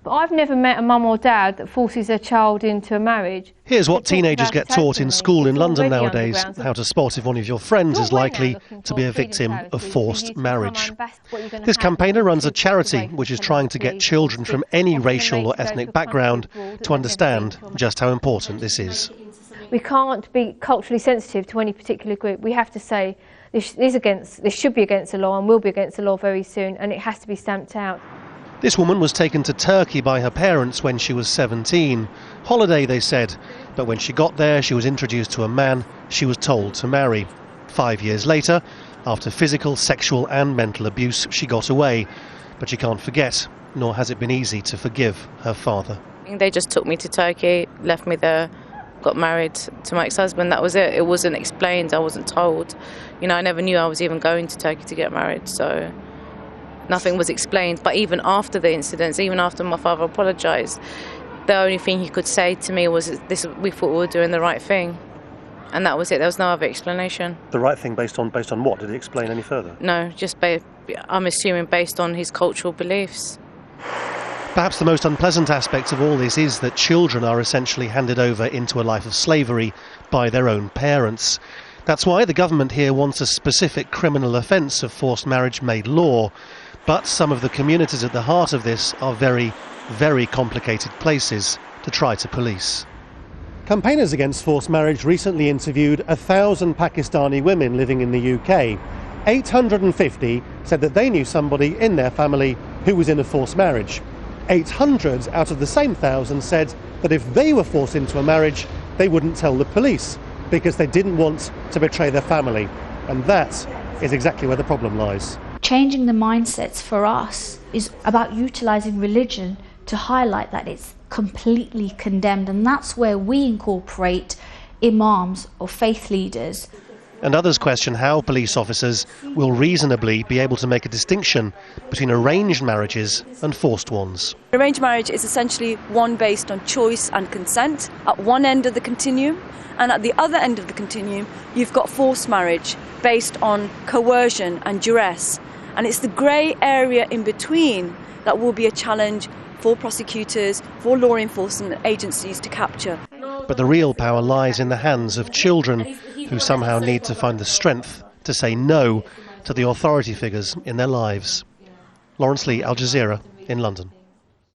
But I've never met a mum or dad that forces their child into a marriage. Here's what teenagers get taught in school in London nowadays, how to spot if one of your friends is likely to be a victim of forced marriage. This campaigner runs a charity which is trying to get children from any racial or ethnic background to understand just how important this is. We can't be culturally sensitive to any particular group. We have to say this should be against the law and will be against the law very soon, and it has to be stamped out. This woman was taken to Turkey by her parents when she was 17. Holiday, they said, but when she got there she was introduced to a man she was told to marry. 5 years later, after physical, sexual and mental abuse, she got away. But she can't forget, nor has it been easy to forgive her father. They just took me to Turkey, left me there, got married to my ex-husband. That was it. It wasn't explained, I wasn't told. You know, I never knew I was even going to Turkey to get married, so nothing was explained. But even after the incidents, even after my father apologised, the only thing he could say to me was, "This, we thought we were doing the right thing." And that was it. There was no other explanation. The right thing based on what? Did he explain any further? No, just I'm assuming based on his cultural beliefs. Perhaps the most unpleasant aspect of all this is that children are essentially handed over into a life of slavery by their own parents. That's why the government here wants a specific criminal offence of forced marriage made law. But some of the communities at the heart of this are very, very complicated places to try to police. Campaigners against forced marriage recently interviewed 1,000 Pakistani women living in the UK. 850 said that they knew somebody in their family who was in a forced marriage. 800 out of the same 1,000 said that if they were forced into a marriage, they wouldn't tell the police because they didn't want to betray their family. And that is exactly where the problem lies. Changing the mindsets for us is about utilising religion to highlight that it's completely condemned, and that's where we incorporate imams or faith leaders. And others question how police officers will reasonably be able to make a distinction between arranged marriages and forced ones. Arranged marriage is essentially one based on choice and consent at one end of the continuum, and at the other end of the continuum you've got forced marriage based on coercion and duress. And it's the grey area in between that will be a challenge for prosecutors, for law enforcement agencies to capture. But the real power lies in the hands of children who somehow need to find the strength to say no to the authority figures in their lives. Laurence, Al Jazeera in London.